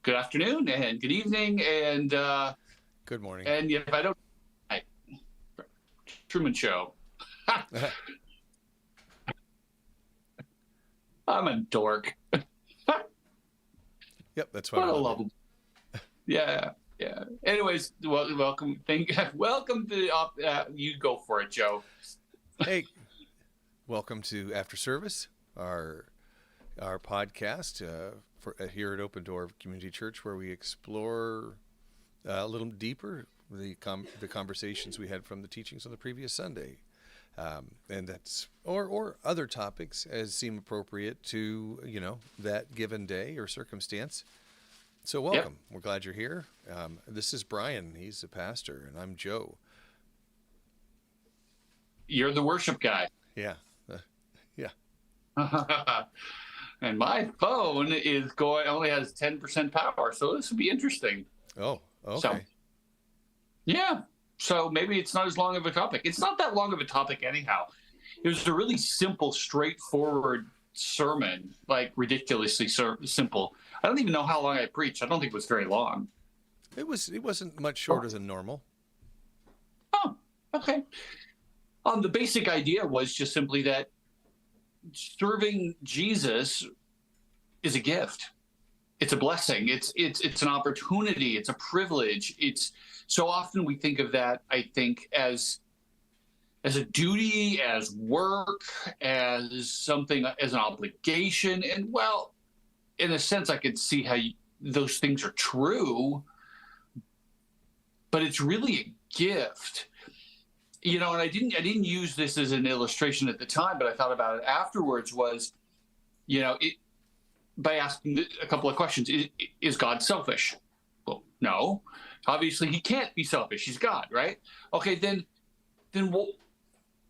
good afternoon and good evening and good morning. And if I don't, Truman Show. I'm a dork. Yep, that's what I I love him. Yeah. Anyways, welcome. Welcome to. You go for it, Joe. Hey, welcome to After Service, our podcast here at Open Door Community Church, where we explore a little deeper the conversations we had from the teachings on the previous Sunday, and that's or other topics as seem appropriate to that given day or circumstance. So welcome. Yep. We're glad you're here. This is Brian. He's the pastor, and I'm Joe. You're the worship guy. Yeah. Yeah. And my phone only has 10% power, so this will be interesting. Oh, okay. So, yeah. So maybe it's not as long of a topic. It's not that long of a topic anyhow. It was a really simple, straightforward sermon, like ridiculously simple. I don't even know how long I preached. I don't think it was very long. It wasn't much shorter than normal. Oh, okay. The basic idea was just simply that serving Jesus is a gift. It's a blessing. It's an opportunity. It's a privilege. It's so often we think of that, I think, as a duty, as work, as something, as an obligation. And well, in a sense, I could see how those things are true, but it's really a gift. And I didn't use this as an illustration at the time, but I thought about it afterwards was, by asking a couple of questions. Is God selfish? Well, no. Obviously, he can't be selfish. He's God, right? Okay, then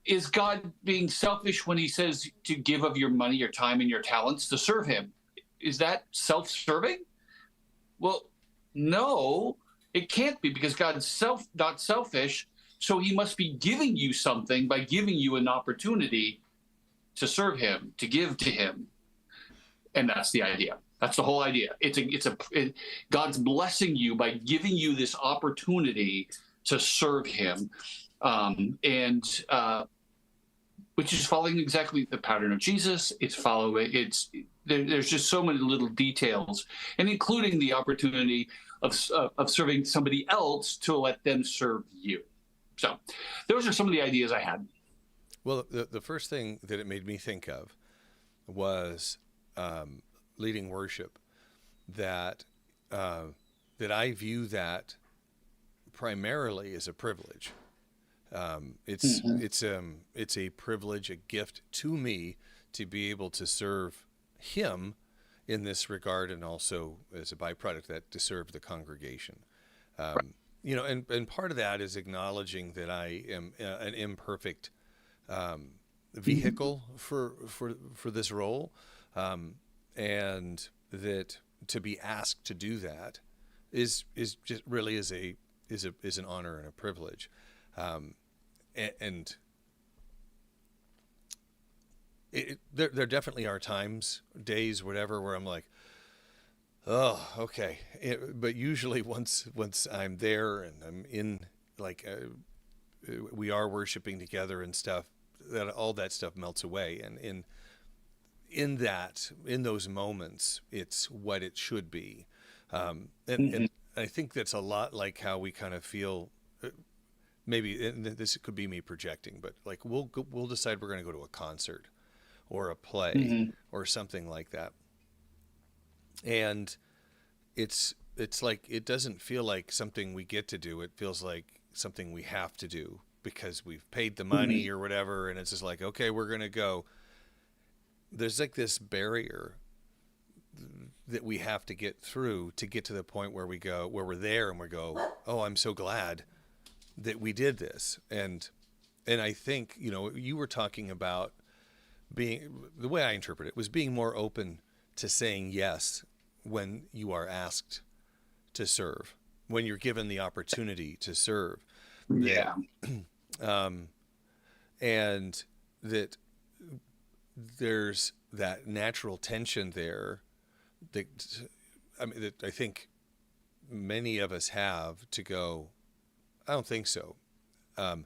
is God being selfish when he says to give of your money, your time, and your talents to serve him? Is that self-serving? Well, no, it can't be, because God's not selfish. So he must be giving you something by giving you an opportunity to serve him, to give to him. And that's the idea. That's the whole idea. God's blessing you by giving you this opportunity to serve him, which is following exactly the pattern of Jesus. There's just so many little details, and including the opportunity of serving somebody else to let them serve you. So those are some of the ideas I had. Well, the first thing that it made me think of was leading worship, that I view that primarily as a privilege. It's a privilege, a gift to me to be able to serve him in this regard, and also as a byproduct that to serve the congregation. Right. And part of that is acknowledging that I am an imperfect vehicle for this role, and that to be asked to do that is just really is an honor and a privilege, and there definitely are times, days, whatever, where I'm like, oh, okay. But usually once I'm there and I'm in, we are worshiping together and stuff, that all that stuff melts away. And in those moments, it's what it should be. And I think that's a lot like how we kind of feel, maybe, and this could be me projecting, but like we'll decide we're going to go to a concert or a play or something like that. And it's like, it doesn't feel like something we get to do. It feels like something we have to do because we've paid the money or whatever. And it's just like, okay, we're going to go. There's like this barrier that we have to get through to get to the point where we're there and we go, oh, I'm so glad that we did this. And I think, you were talking about the way I interpret it was being more open to saying yes when you are asked to serve, when you're given the opportunity to serve. Yeah. And that there's that natural tension there that I think many of us have to go, I don't think so. I'm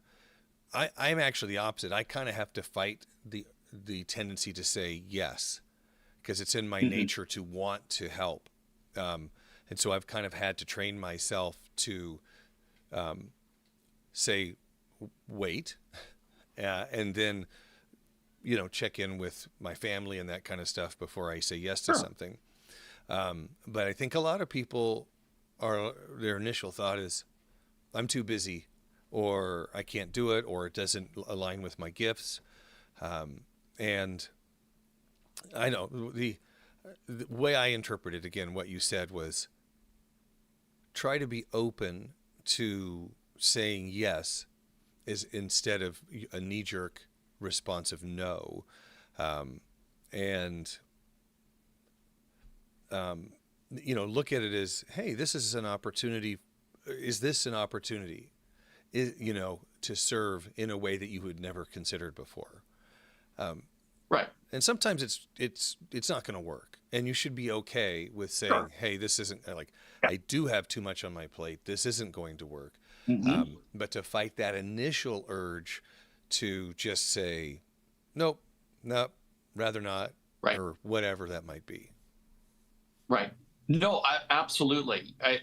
actually the opposite. I kind of have to fight the tendency to say yes, because it's in my nature to want to help. And so I've kind of had to train myself to say, wait, and then, check in with my family and that kind of stuff before I say yes to something. But I think a lot of people their initial thought is, I'm too busy, or I can't do it, or it doesn't align with my gifts. And I know the way I interpreted, again, what you said was try to be open to saying yes, is instead of a knee jerk response of no. Um, and, look at it as, hey, this is an opportunity. Is this an opportunity, to serve in a way that you had never considered before? Right. And sometimes it's not going to work, and you should be okay with saying, Sure. "Hey, this isn't like Yeah. I do have too much on my plate. This isn't going to work." Hmm. But to fight that initial urge to just say, "Nope, nope, rather not," Right. or whatever that might be. Right. No, absolutely. I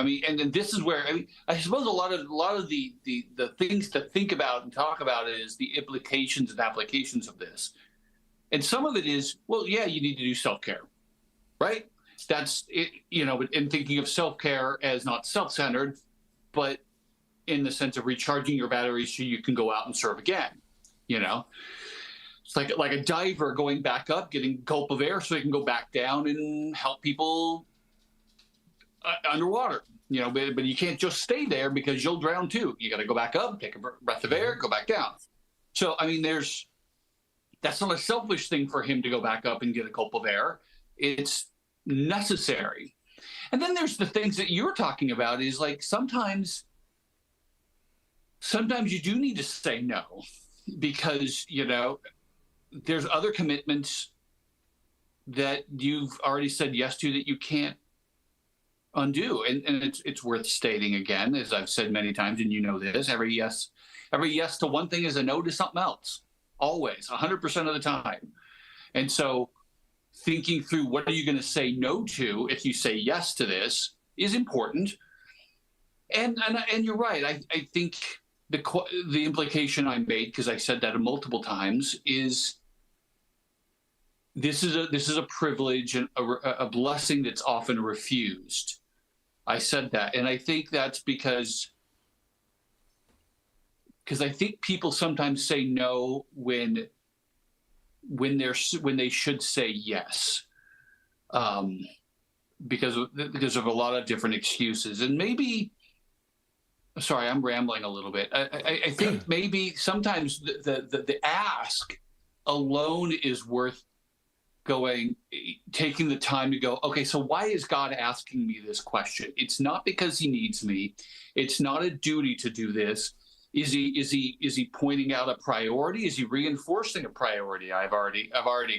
mean, and then this is where I suppose a lot of the things to think about and talk about is the implications and applications of this. And some of it is, well, yeah, you need to do self care, right? That's it, in thinking of self care as not self centered, but in the sense of recharging your batteries so you can go out and serve again. You know, it's like a diver going back up, getting a gulp of air so he can go back down and help people underwater. But you can't just stay there because you'll drown too. You got to go back up, take a breath of air, go back down. So I mean, that's not a selfish thing for him to go back up and get a gulp of air. It's necessary. And then there's the things that you're talking about is like sometimes you do need to say no because, there's other commitments that you've already said yes to that you can't undo. And it's worth stating again, as I've said many times, and this, every yes to one thing is a no to something else. Always, 100% of the time. And so thinking through what are you going to say no to if you say yes to this is important. And you're right. I think the implication I made, because I said that multiple times, is this is a privilege and a blessing that's often refused. I said that, and I think that's because I think people sometimes say no when they should say yes, because of a lot of different excuses. And maybe, sorry, I'm rambling a little bit. I think maybe sometimes the ask alone is worth taking the time to go, okay, so why is God asking me this question? It's not because he needs me. It's not a duty to do this. Is he pointing out a priority? Is he reinforcing a priority I've already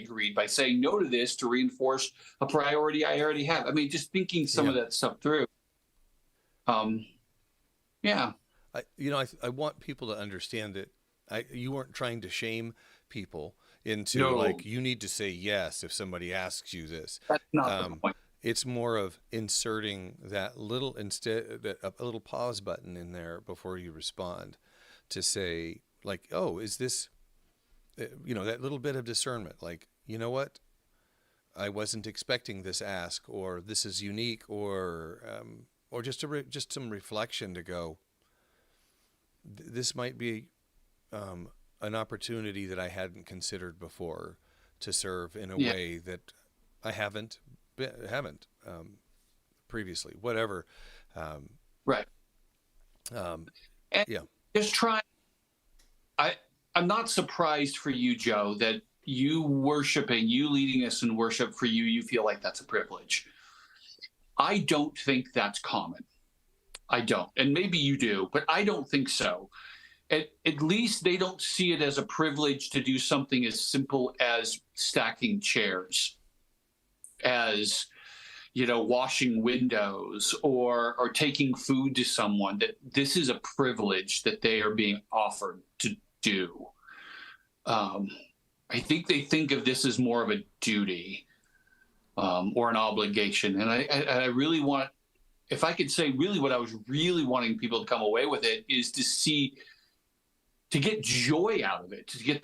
agreed by saying no to this to reinforce a priority I already have? I mean, just thinking some of that stuff through. Yeah. I want people to understand that you weren't trying to shame people into No. like you need to say yes if somebody asks you this. That's not the point. It's more of inserting that little a little pause button in there before you respond to say like, oh, is this, that little bit of discernment, like, you know what, I wasn't expecting this ask, or this is unique, or just some reflection to go, this might be an opportunity that I hadn't considered before to serve in a way that I haven't previously, whatever. Right. And yeah. Just try. I'm not surprised for you, Joe, that you leading us in worship, for you feel like that's a privilege. I don't think that's common. I don't. And maybe you do, but I don't think so. At least they don't see it as a privilege to do something as simple as stacking chairs, as washing windows, or taking food to someone. That this is a privilege that they are being offered to do. I think they think of this as more of a duty or an obligation. And I really want, if I could say really what I was really wanting people to come away with it is to get joy out of it, to get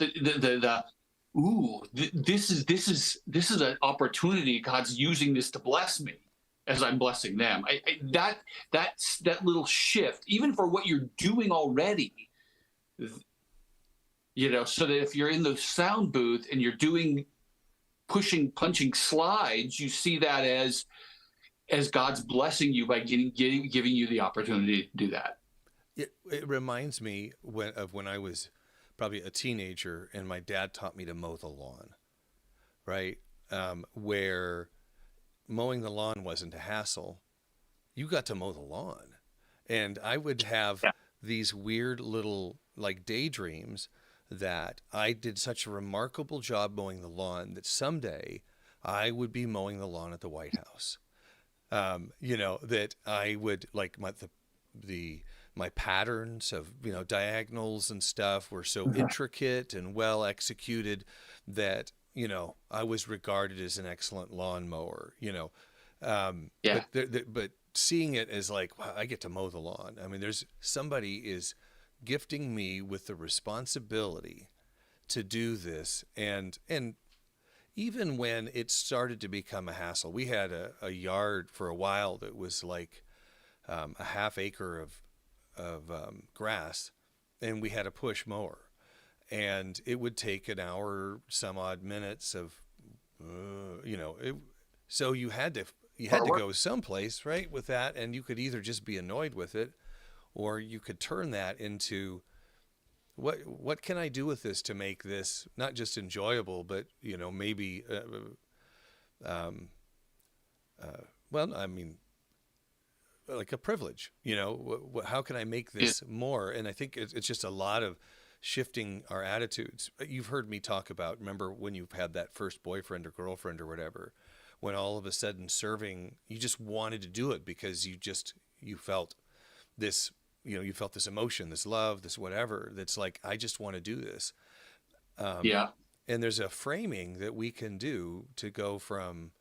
this is an opportunity. God's using this to bless me. as I'm blessing them. That little shift, even for what you're doing already, so that if you're in the sound booth and you're doing punching slides, you see that as God's blessing you by giving you the opportunity to do that. It reminds me when I was probably a teenager and my dad taught me to mow the lawn, right? Where mowing the lawn wasn't a hassle. You got to mow the lawn. And I would have these weird little like daydreams that I did such a remarkable job mowing the lawn that someday I would be mowing the lawn at the White House. That I would like my patterns of, diagonals and stuff were so intricate and well executed that, I was regarded as an excellent lawn mower, but seeing it as like, wow, I get to mow the lawn. I mean, somebody is gifting me with the responsibility to do this. And even when it started to become a hassle, we had a yard for a while that was like a half acre of grass, and we had a push mower, and it would take an hour, some odd minutes of, so you had to go someplace, right, with that, and you could either just be annoyed with it, or you could turn that into what can I do with this to make this not just enjoyable, but maybe well, I mean, like a privilege. How can I make this more? And I think it's just a lot of shifting our attitudes. You've heard me talk about, remember when you've had that first boyfriend or girlfriend or whatever, when all of a sudden serving, you just wanted to do it because you felt this, you felt this emotion, this love, this whatever, that's like, I just want to do this. And there's a framing that we can do to go from,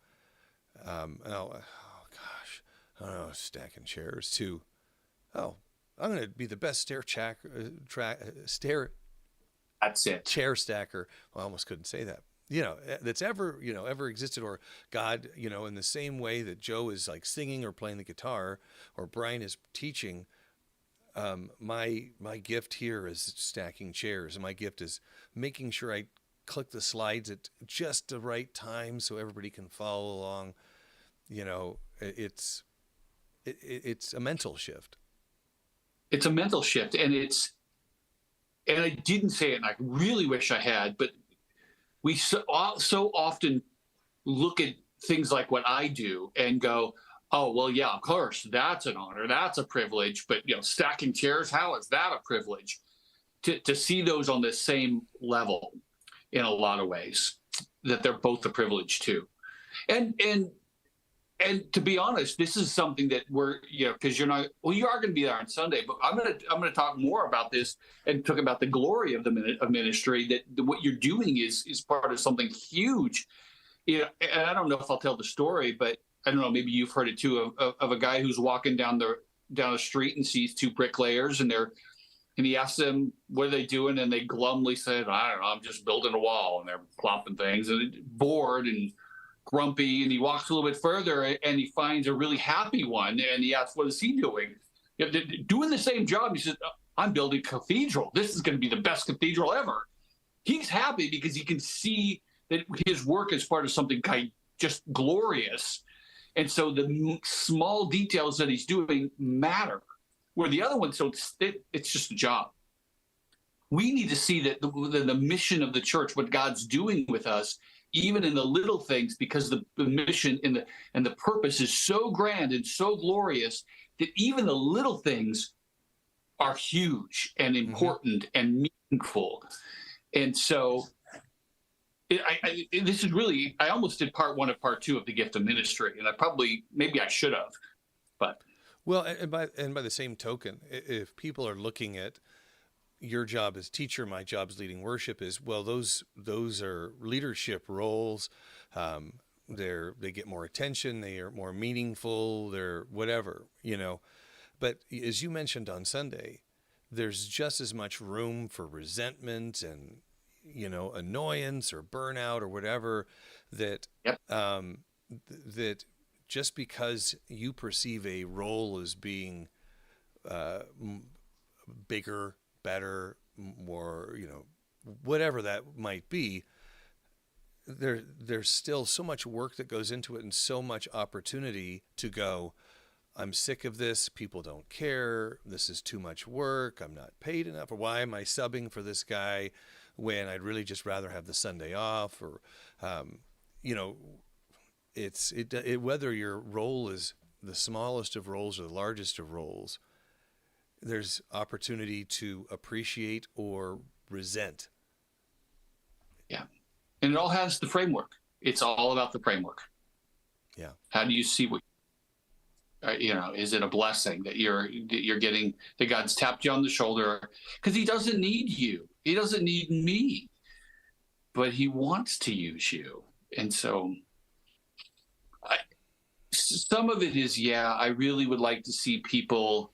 stacking chairs to, I'm going to be the best That's it. chair stacker. Well, I almost couldn't say that. That's ever existed, or God, in the same way that Joe is like singing or playing the guitar, or Brian is teaching. My gift here is stacking chairs, and my gift is making sure I click the slides at just the right time so everybody can follow along. It's a mental shift. It's a mental shift, and I didn't say it, and I really wish I had, but we so often look at things like what I do and go, oh, well, yeah, of course, that's an honor, that's a privilege, but stacking chairs, how is that a privilege? To see those on the same level in a lot of ways, that they're both a privilege too. And to be honest, this is something that we're, because you are going to be there on Sunday, but I'm going to talk more about this and talk about the glory of of ministry, that what you're doing is part of something huge. And I don't know if I'll tell the story, but I don't know, maybe you've heard it too, of a guy who's walking down the street and sees two bricklayers, and he asks them, what are they doing? And they glumly said, I don't know, I'm just building a wall. And they're plopping things, and bored and grumpy. And he walks a little bit further and he finds a really happy one. And he asks, what is he doing? Doing the same job. He says, I'm building a cathedral. This is going to be the best cathedral ever. He's happy because he can see that his work is part of something just glorious. And so the small details that he's doing matter. Where the other one, so it's just a job. We need to see that the mission of the church, what God's doing with us, even in the little things, because the mission and the purpose is so grand and so glorious that even the little things are huge and important and meaningful. And so this is really, I almost did part one of part two of the gift of ministry, and maybe I should have, but. Well, and by the same token, if people are looking at your job as teacher, my job as leading worship, is, well, those are leadership roles. They get more attention. They are more meaningful. They're whatever, But as you mentioned on Sunday, there's just as much room for resentment and, annoyance or burnout or whatever that just because you perceive a role as being bigger, better, more, whatever that might be, there's still so much work that goes into it and so much opportunity to go, I'm sick of this. People don't care. This is too much work. I'm not paid enough. Or why am I subbing for this guy when I'd really just rather have the Sunday off? Or, whether your role is the smallest of roles or the largest of roles, there's opportunity to appreciate or resent. Yeah. And it all has the framework. It's all about the framework. Yeah. How do you see what, is it a blessing that you're getting, that God's tapped you on the shoulder? Because he doesn't need you. He doesn't need me, but he wants to use you. And so some of it is, I really would like to see people,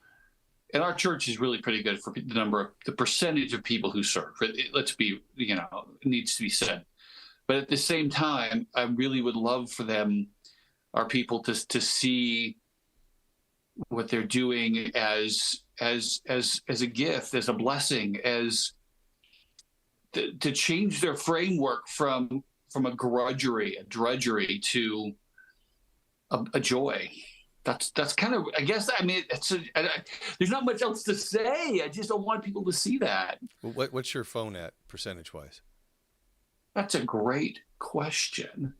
and our church is really pretty good for the percentage of people who serve. Let's be, it needs to be said. But at the same time, I really would love for our people to see what they're doing as a gift, as a blessing, as to change their framework from a drudgery to a joy. That's kind of, I guess, there's not much else to say. I just don't want people to see that. What's your phone at percentage-wise? That's a great question.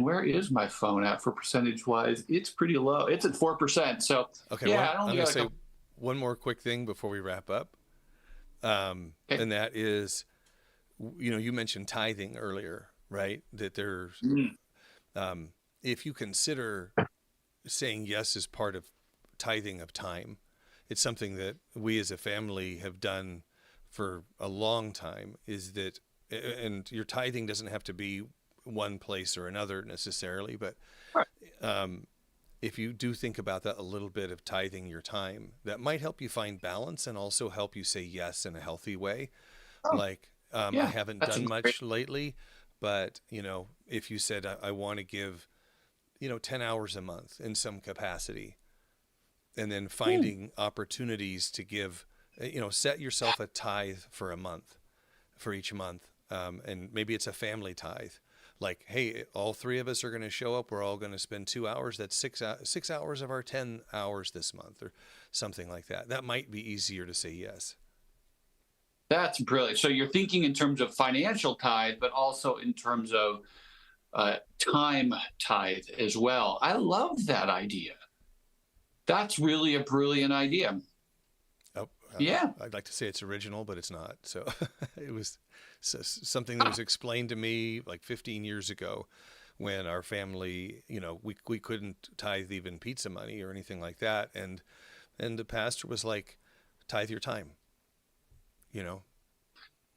Where is my phone at for percentage-wise? It's pretty low. It's at 4%. So, okay, I'm going to say one more quick thing before we wrap up. Okay. And that is, you mentioned tithing earlier, right? That there's, if you consider saying yes as part of tithing of time, it's something that we as a family have done for a long time, is that, and your tithing doesn't have to be one place or another necessarily, but if you do think about that a little bit of tithing your time, that might help you find balance and also help you say yes in a healthy way. I haven't done much lately, but if you said I want to give 10 hours a month in some capacity, and then finding opportunities to give, set yourself a tithe for each month. And maybe it's a family tithe. Like, hey, all three of us are going to show up. We're all going to spend 2 hours. That's 6 hours of our 10 hours this month, or something like that. That might be easier to say yes. That's brilliant. So you're thinking in terms of financial tithe, but also in terms of time tithe as well. I love that idea. That's really a brilliant idea. Oh, yeah. I'd like to say it's original, but it's not. So it was something that was explained to me like 15 years ago when our family, we couldn't tithe even pizza money or anything like that. And the pastor was like, tithe your time,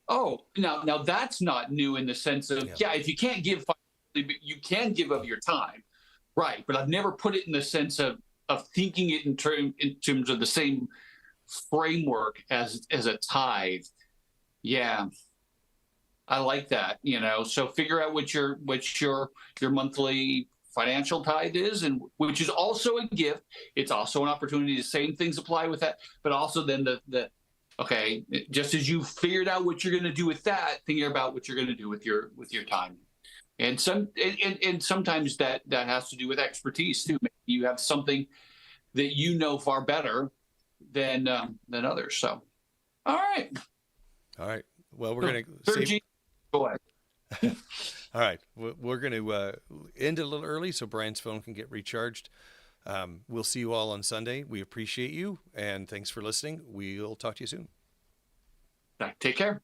Oh, now that's not new in the sense of, if you can't give, you can give of your time. Right. But I've never put it in the sense of thinking it in terms of the same framework as a tithe. Yeah. I like that, so figure out what your monthly financial tithe is, and which is also a gift. It's also an opportunity. The same things apply with that, but also then okay, just as you figured out what you're going to do with that, thinking about what you're going to do with your time. And sometimes that has to do with expertise too. Maybe you have something that far better than others. So, all right. Well, we're going to go ahead. All right. We're going to end a little early so Brian's phone can get recharged. We'll see you all on Sunday. We appreciate you, and thanks for listening. We'll talk to you soon. Take care.